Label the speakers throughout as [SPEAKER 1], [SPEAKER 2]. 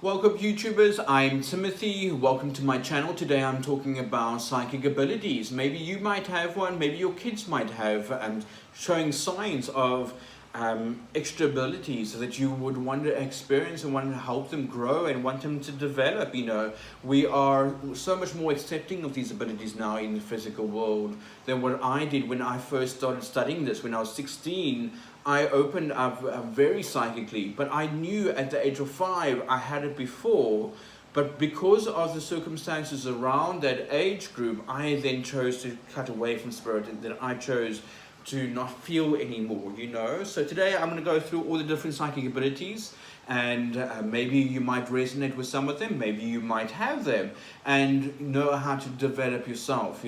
[SPEAKER 1] Welcome YouTubers, I'm Timothy. Welcome to my channel. Today I'm talking about psychic abilities. Maybe you might have one, maybe your kids might have, showing signs of extra abilities that you would want to experience and want to help them grow and want them to develop. We are so much more accepting of these abilities now in the physical world than what I did when I first started studying this. When I was 16, I opened up very psychically, but I knew at the age of 5 I had it before. But because of the circumstances around that age group, I then chose to cut away from spirit, and then I chose to not feel anymore, So today I'm going to go through all the different psychic abilities, and maybe you might resonate with some of them, maybe you might have them, and know how to develop yourself,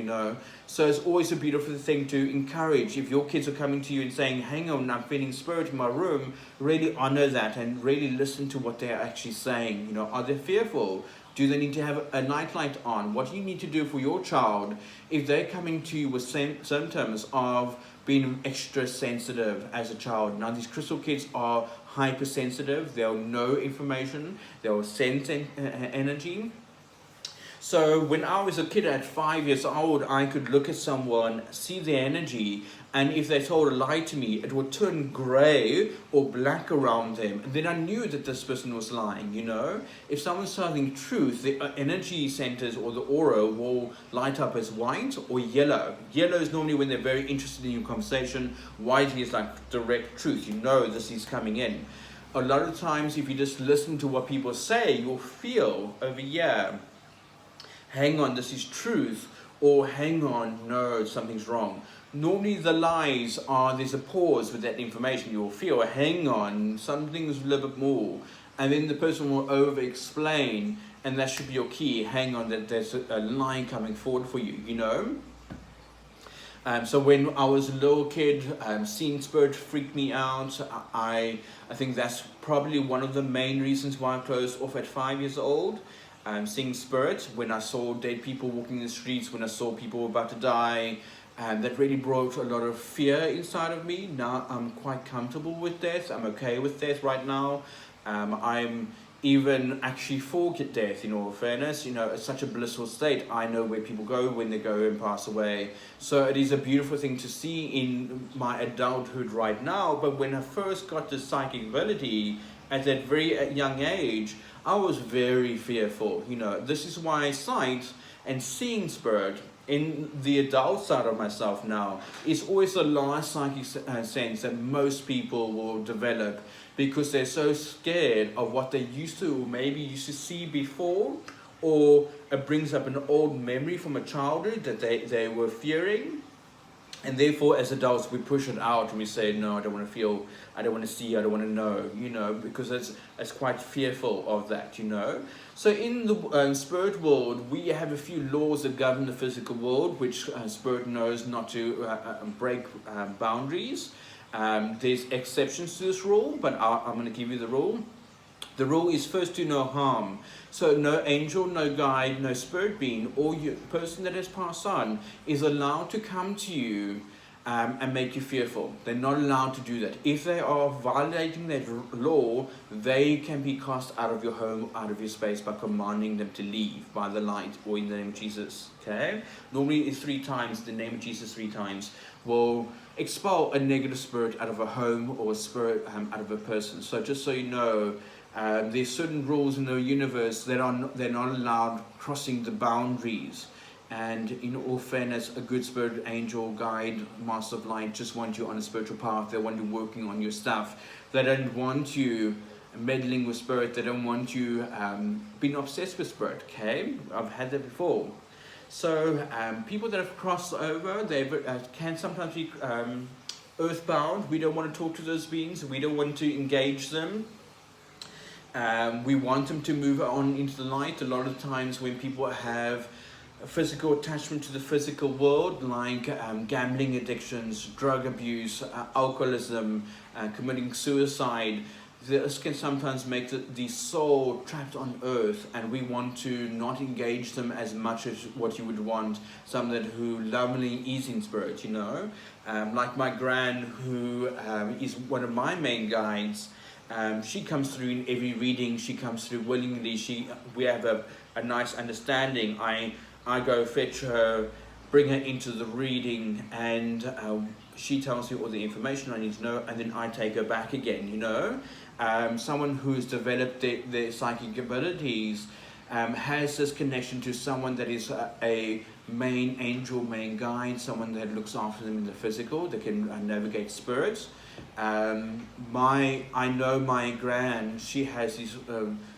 [SPEAKER 1] So it's always a beautiful thing to encourage. If your kids are coming to you and saying, hang on, I'm feeling spirit in my room, really honor that and really listen to what they're actually saying. Are they fearful? Do they need to have a nightlight on? What do you need to do for your child if they're coming to you with symptoms of being extra sensitive as a child? Now, these crystal kids are hypersensitive. They'll know information. They'll sense energy. So when I was a kid at 5 years old, I could look at someone, see their energy, and if they told a lie to me, it would turn grey or black around them. And then I knew that this person was lying, If someone's telling truth, the energy centers or the aura will light up as white or yellow. Yellow is normally when they're very interested in your conversation. White is like direct truth. This is coming in. A lot of times, if you just listen to what people say, you'll feel over here, hang on, this is truth, or hang on, no, something's wrong. Normally the lies are, there's a pause with that information. You'll feel, hang on, something's a little bit more. And then the person will over-explain, and that should be your key. Hang on, that there's a line coming forward for you, So when I was a little kid, seeing spirit freaked me out. I think that's probably one of the main reasons why I closed off at 5 years old. Seeing spirit, when I saw dead people walking in the streets, when I saw people about to die, that really brought a lot of fear inside of me. Now I'm quite comfortable with death. I'm okay with death right now. I'm even actually for death, in all fairness. It's such a blissful state. I know where people go when they go and pass away. So it is a beautiful thing to see in my adulthood right now. But when I first got the psychic ability at that very young age, I was very fearful. This is why sight and seeing spirit in the adult side of myself now is always the last psychic sense that most people will develop, because they're so scared of what they used to, or maybe used to see before, or it brings up an old memory from a childhood that they were fearing. And therefore, as adults, we push it out and we say, no, I don't want to feel, I don't want to see, I don't want to know, because it's quite fearful of that, So in the spirit world, we have a few laws that govern the physical world, which spirit knows not to break boundaries. There's exceptions to this rule, but I'm going to give you the rule. The rule is first, do no harm. So no angel, no guide, no spirit being, or person that has passed on is allowed to come to you and make you fearful. They're not allowed to do that. If they are violating that law, they can be cast out of your home, out of your space, by commanding them to leave by the light or in the name of Jesus. Okay? Normally it's 3 times, the name of Jesus 3 times will expel a negative spirit out of a home or a spirit out of a person. So just so you know, there's certain rules in the universe that they're not allowed crossing the boundaries. And in all fairness, a good spirit, angel, guide, master of light just want you on a spiritual path. They want you working on your stuff. They don't want you meddling with spirit. They don't want you being obsessed with spirit. Okay, I've had that before. So people that have crossed over, they can sometimes be earthbound. We don't want to talk to those beings. We don't want to engage them. We want them to move on into the light. A lot of times when people have a physical attachment to the physical world, like gambling addictions, drug abuse, alcoholism, committing suicide, this can sometimes make the soul trapped on earth, and we want to not engage them as much as what you would want someone who lovingly is in spirit, Like my gran, who is one of my main guides, She comes through in every reading. She comes through willingly. We have a nice understanding. I go fetch her, bring her into the reading, and she tells me all the information I need to know, and then I take her back again, you know. Someone who's developed their psychic abilities has this connection to someone that is a main angel, main guide, someone that looks after them in the physical, that can navigate spirits. I know my gran, she has these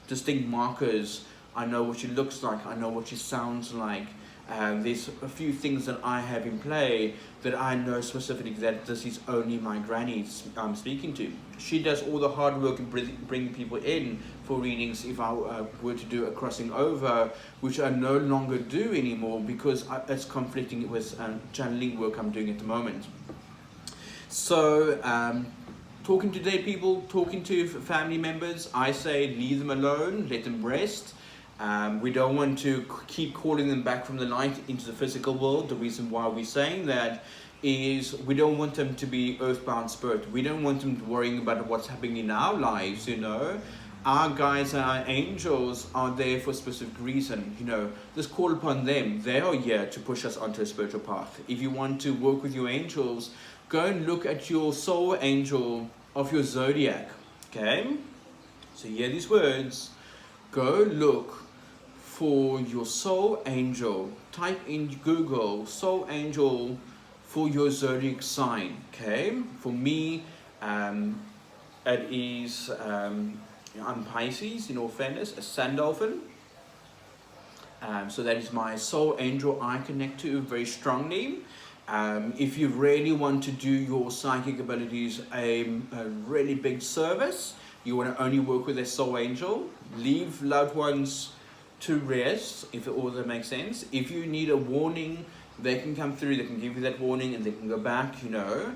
[SPEAKER 1] distinct markers. I know what she looks like, I know what she sounds like. There's a few things that I have in play that I know specifically that this is only my granny I'm speaking to. She does all the hard work and bring people in for readings if I were to do a crossing over, which I no longer do anymore because it's conflicting with channeling work I'm doing at the moment. So, talking to dead people, talking to family members, I say leave them alone, let them rest. We don't want to keep calling them back from the light into the physical world. The reason why we're saying that is we don't want them to be earthbound spirit. We don't want them worrying about what's happening in our lives, you know. Our guides and our angels are there for a specific reason, you know. Just call upon them. They are here to push us onto a spiritual path. If you want to work with your angels, go and look at your soul angel of your zodiac, okay? So hear these words. Go look for your soul angel. Type in Google soul angel for your zodiac sign, okay? For me, it is, I'm Pisces, in all fairness, a sun dolphin. So that is my soul angel I connect to very strongly. If you really want to do your psychic abilities a really big service, you want to only work with a soul angel, leave loved ones to rest, if all that makes sense. If you need a warning, they can come through, they can give you that warning and they can go back, you know.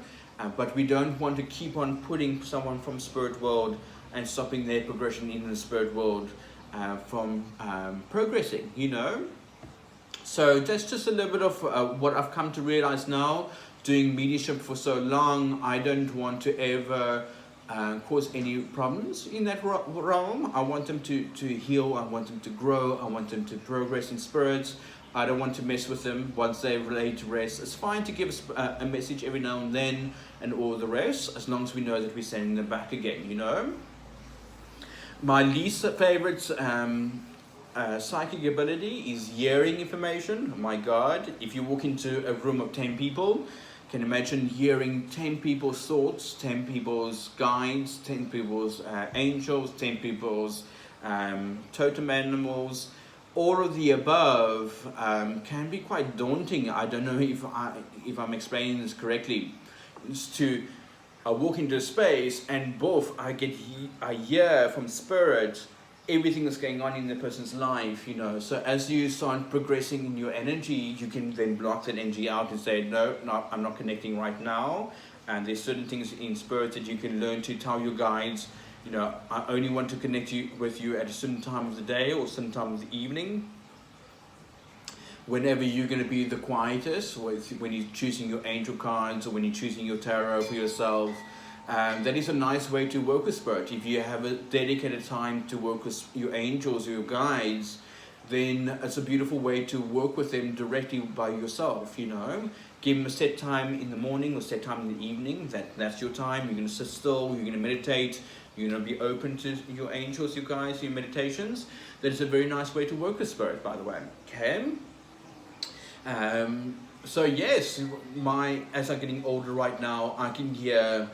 [SPEAKER 1] But we don't want to keep on putting someone from spirit world and stopping their progression in the spirit world from progressing, you know. So that's just a little bit of what I've come to realize now, doing mediumship for so long. I don't want to ever cause any problems in that realm. I want them to heal, I want them to grow, I want them to progress in spirits. I don't want to mess with them once they're ready to rest. It's fine to give us a message every now and then and all the rest, as long as we know that we're sending them back again, you know. My least favorite psychic ability is hearing information. Oh my God, if you walk into a room of 10 people, can imagine hearing 10 people's thoughts, 10 people's guides, 10 people's angels, 10 people's totem animals. All of the above can be quite daunting. I don't know if I'm explaining this correctly. It's to walk into a space and both I hear from spirit everything that's going on in the person's life, you know. So as you start progressing in your energy, you can then block that energy out and say, no, I'm not connecting right now. And there's certain things in spirit that you can learn to tell your guides, you know, I only want to connect with you at a certain time of the day or certain time of the evening. Whenever you're going to be the quietest, when you're choosing your angel cards or when you're choosing your tarot for yourself. That is a nice way to work with spirit. If you have a dedicated time to work with your angels or your guides, then it's a beautiful way to work with them directly by yourself, you know. Give them a set time in the morning or set time in the evening. That's your time. You're going to sit still, you're going to meditate, you're going to be open to your angels, your guides, your meditations. That is a very nice way to work with spirit, by the way. Okay. So yes, as I'm getting older right now, I can hear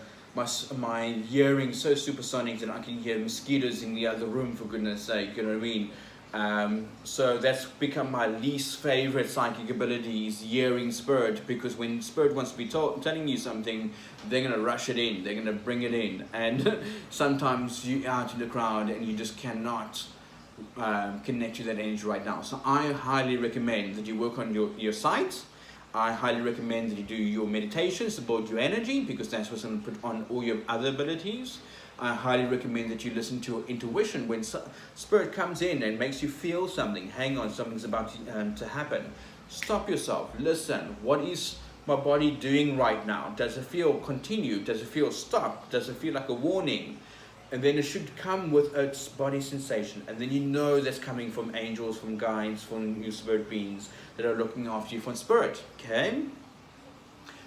[SPEAKER 1] my hearing so supersonic that I can hear mosquitoes in the other room, for goodness sake, you know what I mean? So that's become my least favorite psychic ability, is hearing spirit, because when spirit wants to be telling you something, they're going to rush it in, they're going to bring it in, and sometimes you're out in the crowd and you just cannot connect to that energy right now. So I highly recommend that you work on your sight. I highly recommend that you do your meditations to build your energy, because that's what's going to put on all your other abilities. I highly recommend that you listen to your intuition. When spirit comes in and makes you feel something, hang on, something's about to happen. Stop yourself, listen. What is my body doing right now? Does it feel continue? Does it feel stop? Does it feel like a warning? and then it should come with its body sensation, and then you know that's coming from angels, from guides, from your spirit beings that are looking after you from spirit. Okay,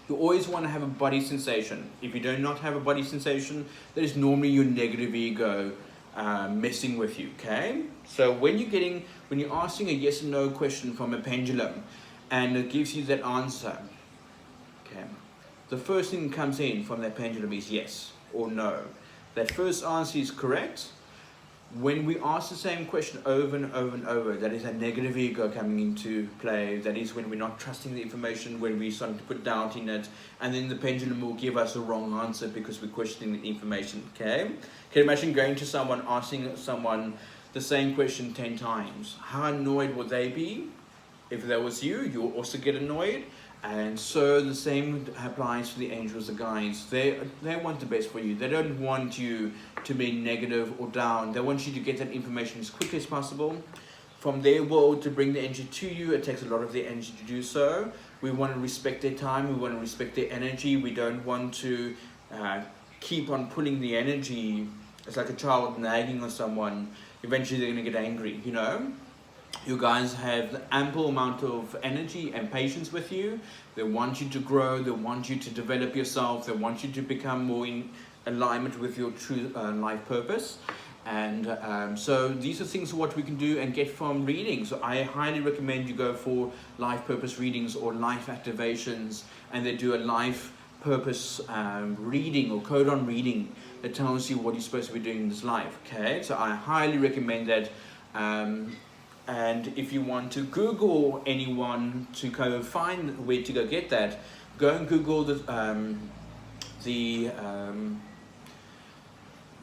[SPEAKER 1] you always want to have a body sensation. If you do not have a body sensation, that is normally your negative ego messing with you. Okay, so when you're asking a yes or no question from a pendulum and it gives you that answer, okay, the first thing that comes in from that pendulum is yes or no. That first answer is correct. When we ask the same question over and over and over, that is a negative ego coming into play. That is when we're not trusting the information, when we're starting to put doubt in it, and then the pendulum will give us a wrong answer because we're questioning the information. Okay? Can you imagine going to someone, asking someone the same question 10 times? How annoyed would they be? If that was you, you'll also get annoyed. And so the same applies to the angels, the guides. They want the best for you. They don't want you to be negative or down. They want you to get that information as quickly as possible from their world to bring the energy to you. It takes a lot of their energy to do so. We want to respect their time. We want to respect their energy. We don't want to keep on pulling the energy. It's like a child nagging on someone. Eventually they're going to get angry, you know. You guys have ample amount of energy and patience with you. They want you to grow. They want you to develop yourself. They want you to become more in alignment with your true life purpose. And so these are things what we can do and get from readings. So I highly recommend you go for life purpose readings or life activations, and they do a life purpose reading or codon reading that tells you what you're supposed to be doing in this life. Okay, so I highly recommend that. And if you want to Google anyone to go find where to go get that, go and Google the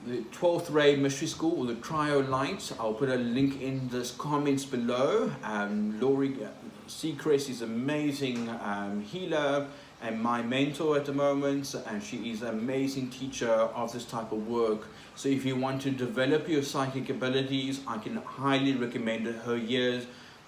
[SPEAKER 1] 12th Ray Mystery School or the Triolite. I'll put a link in the comments below. Laurie Seacrest is amazing healer and my mentor at the moment, and she is an amazing teacher of this type of work. So if you want to develop your psychic abilities, I can highly recommend her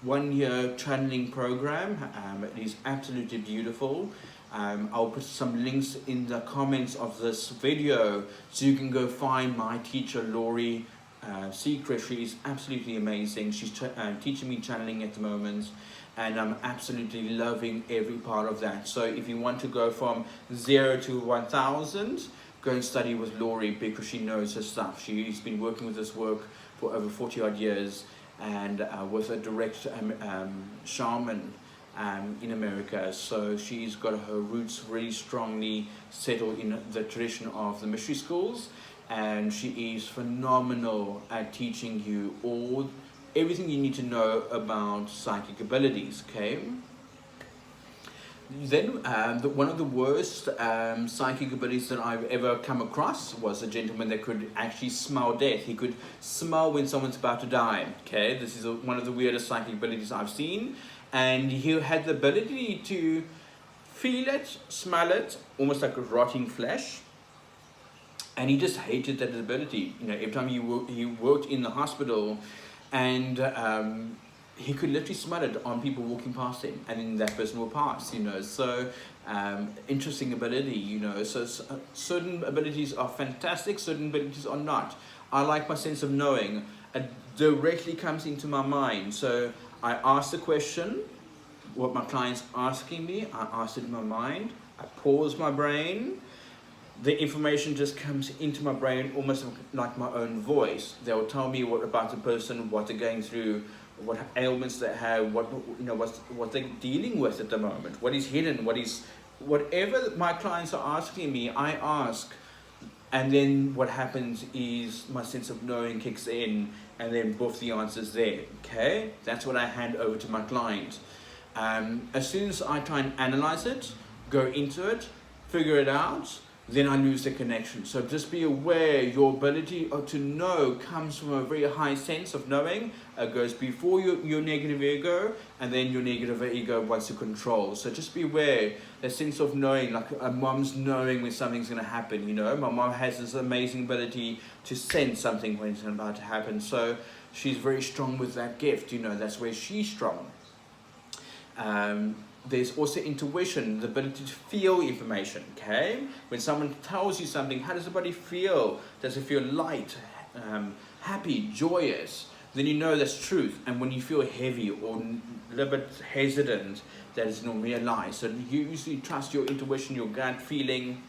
[SPEAKER 1] 1 year channeling program. It is absolutely beautiful. I'll put some links in the comments of this video so you can go find my teacher Laurie Seacrest. She is absolutely amazing. She's teaching me channeling at the moment, and I'm absolutely loving every part of that. So if you want to go from 0 to 1000, go and study with Laurie, because she knows her stuff. She's been working with this work for over 40 odd years, and with a direct shaman in America. So she's got her roots really strongly settled in the tradition of the mystery schools, and she is phenomenal at teaching you everything you need to know about psychic abilities. Okay. Then one of the worst psychic abilities that I've ever come across was a gentleman that could actually smell death. He could smell when someone's about to die. Okay, this is one of the weirdest psychic abilities I've seen, and he had the ability to feel it, smell it, almost like rotting flesh. And he just hated that ability. You know, every time he worked in the hospital, and he could literally smell it on people walking past him, and then that person will pass, you know. So interesting ability, you know. So certain abilities are fantastic, certain abilities are not. I like my sense of knowing. It directly comes into my mind. So I ask the question, what my client's asking me, I ask it in my mind, I pause my brain, the information just comes into my brain almost like my own voice. They will tell me about the person, what they're going through, what ailments they have, what they're dealing with at the moment, what is hidden, whatever my clients are asking me, I ask, and then what happens is my sense of knowing kicks in, and then both the answers there. Okay, that's what I hand over to my client. As soon as I try and analyze it, go into it, figure it out, then I lose the connection. So just be aware, your ability to know comes from a very high sense of knowing. It goes before your negative ego, and then your negative ego wants to control. So just be aware, that sense of knowing, like a mom's knowing when something's going to happen. You know, my mom has this amazing ability to sense something when it's about to happen. So she's very strong with that gift. You know, that's where she's strong. there's also intuition, the ability to feel information, okay? When someone tells you something, how does the body feel? Does it feel light, happy, joyous? Then you know that's truth. And when you feel heavy or a little bit hesitant, that is normally a lie. So you usually trust your intuition, your gut feeling.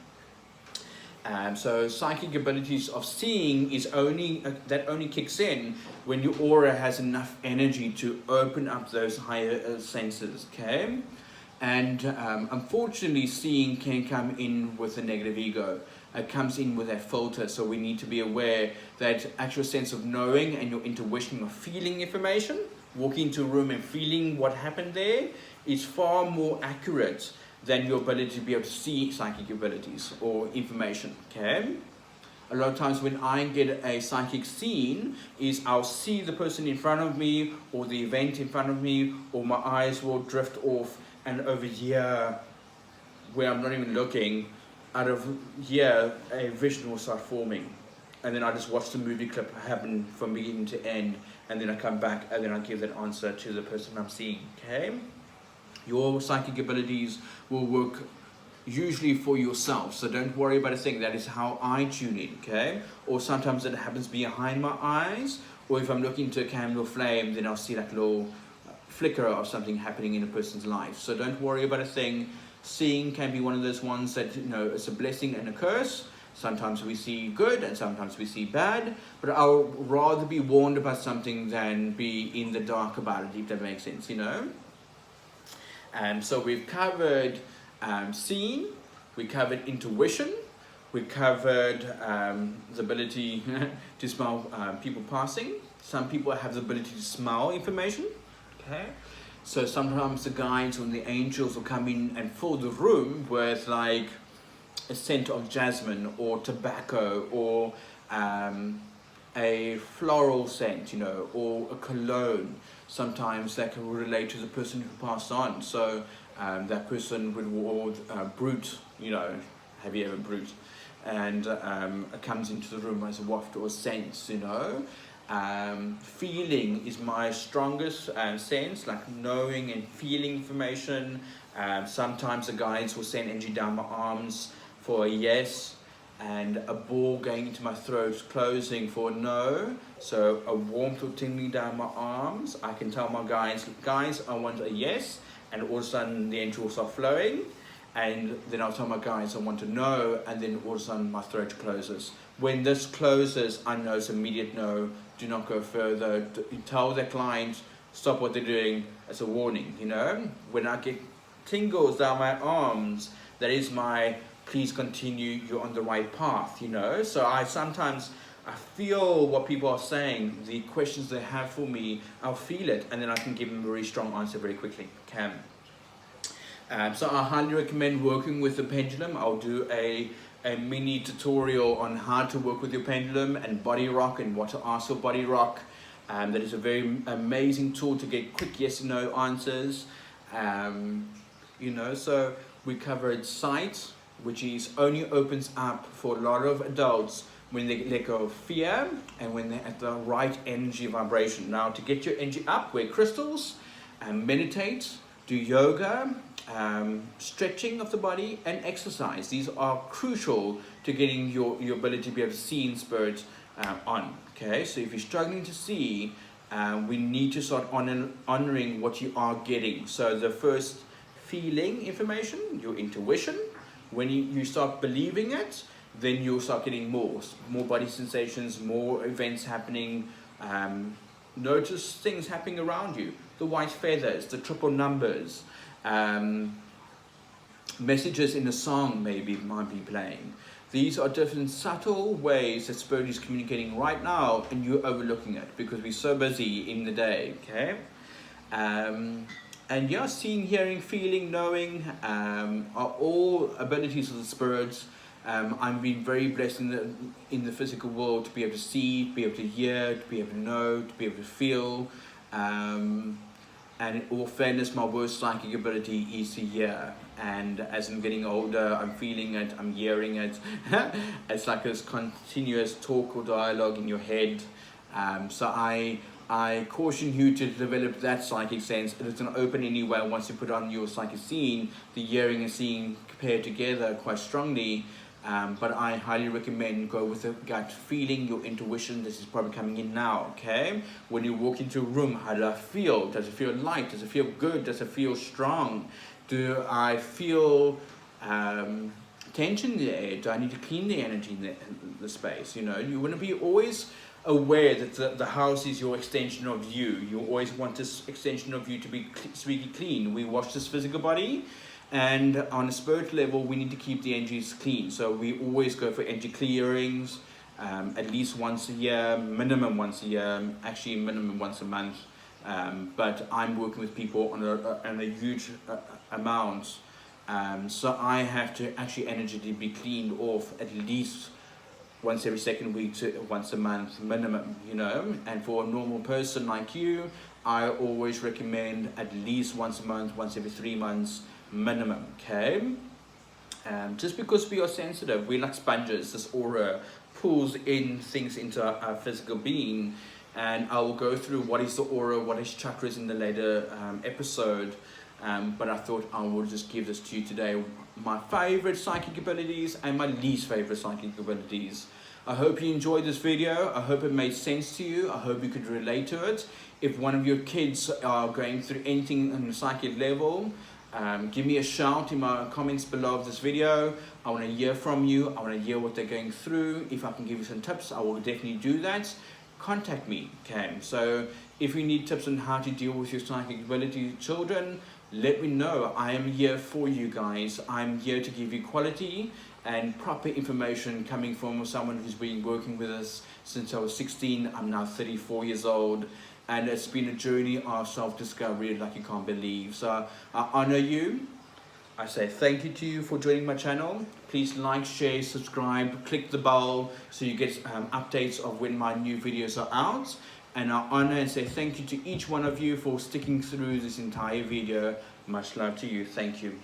[SPEAKER 1] So psychic abilities of seeing is that only kicks in when your aura has enough energy to open up those higher senses, okay? And unfortunately, seeing can come in with a negative ego. It comes in with that filter, so we need to be aware that actual sense of knowing and your intuition of feeling information, walking into a room and feeling what happened there, is far more accurate than your ability to be able to see psychic abilities or information, okay? A lot of times when I get a psychic scene, is I'll see the person in front of me or the event in front of me, or my eyes will drift off, and over here, where I'm not even looking, out of here, a vision will start forming. And then I just watch the movie clip happen from beginning to end, and then I come back and then I give that answer to the person I'm seeing, okay? Your psychic abilities will work usually for yourself, so don't worry about a thing. That is how I tune in, okay? Or sometimes it happens behind my eyes, or if I'm looking into a candle flame, then I'll see like a little flicker of something happening in a person's life. So don't worry about a thing. Seeing can be one of those ones that, you know, it's a blessing and a curse. Sometimes we see good and sometimes we see bad, but I'll rather be warned about something than be in the dark about it, if that makes sense, you know? So we've covered seeing, we covered intuition, we covered the ability to smell people passing. Some people have the ability to smell information, okay? So sometimes the guides or the angels will come in and fill the room with like a scent of jasmine or tobacco or a floral scent, you know, or a cologne. Sometimes that can relate to the person who passed on. So that person would ward brute, you know, have you ever brute? And it comes into the room as a waft or a sense, you know. Feeling is my strongest sense, like knowing and feeling information. Sometimes the guides will send energy down my arms for a yes, and a ball going into my throat closing for a no. So a warmth or tingling down my arms. I can tell my guides, I want a yes, and all of a sudden the energy will start flowing. And then I'll tell my guides I want to know, and then all of a sudden my throat closes. When this closes, I know it's immediate no, do not go further. Tell the client, stop what they're doing, as a warning, you know. When I get tingles down my arms, that is my, please continue, you're on the right path, you know. So I feel what people are saying, the questions they have for me, I'll feel it, and then I can give them a very strong answer very quickly, So I highly recommend working with the pendulum. I'll do a mini tutorial on how to work with your pendulum and body rock and what to ask for body rock. That is a very amazing tool to get quick yes and no answers. You know, so we covered sight, which is only opens up for a lot of adults when they let go of fear and when they're at the right energy vibration. Now, to get your energy up, wear crystals, meditate, do yoga, stretching of the body, and exercise. These are crucial to getting your ability to be able to see in spirit on. Okay, so if you're struggling to see, we need to start honoring what you are getting. So the first, feeling information, your intuition. When you start believing it, then you'll start getting more body sensations, more events happening. Notice things happening around you, the white feathers, the triple numbers, messages in a song maybe might be playing. These are different subtle ways that spirit is communicating right now, and you're overlooking it because we're so busy in the day, okay? And yeah, seeing, hearing, feeling, knowing are all abilities of the spirits. I've been very blessed in the physical world to be able to see, to be able to hear, to be able to know, to be able to feel. And in all fairness, my worst psychic ability is to hear. And as I'm getting older, I'm feeling it, I'm hearing it. It's like this continuous talk or dialogue in your head. So I caution you to develop that psychic sense. It's going to open anyway once you put on your psychic scene. The hearing and seeing pair together quite strongly. But I highly recommend go with a gut feeling, your intuition. This is probably coming in now, okay? When you walk into a room, how do I feel? Does it feel light? Does it feel good? Does it feel strong? Do I feel tension in the air? Do I need to clean the energy in the space? You know, you want to be always aware that the house is your extension of you. You always want this extension of you to be squeaky clean. We wash this physical body, and on a spirit level, we need to keep the energies clean. So we always go for energy clearings, at least once a year, minimum once a year, actually minimum once a month. But I'm working with people on a huge amount. So I have to actually energetically be cleaned off at least once every second week to once a month minimum, you know. And for a normal person like you, I always recommend at least once a month, once every 3 months minimum, okay? Just because we are sensitive, we're like sponges. This aura pulls in things into our physical being, and I will go through what is the aura, what is chakras in the later episode. But I thought I would just give this to you today, my favorite psychic abilities and my least favorite psychic abilities. I hope you enjoyed this video. I hope it made sense to you. I hope you could relate to it. If one of your kids are going through anything on the psychic level, give me a shout in my comments below of this video. I want to hear from you. I want to hear what they're going through. If I can give you some tips, I will definitely do that. Contact me, okay? So if you need tips on how to deal with your psychic ability children, let me know. I am here for you guys. I'm here to give you quality and proper information coming from someone who's been working with us since I was 16. I'm now 34 years old, and it's been a journey of self-discovery like you can't believe. So I honor you. I say thank you to you for joining my channel. Please like, share, subscribe, click the bell so you get updates of when my new videos are out. And I honor and say thank you to each one of you for sticking through this entire video. Much love to you. Thank you.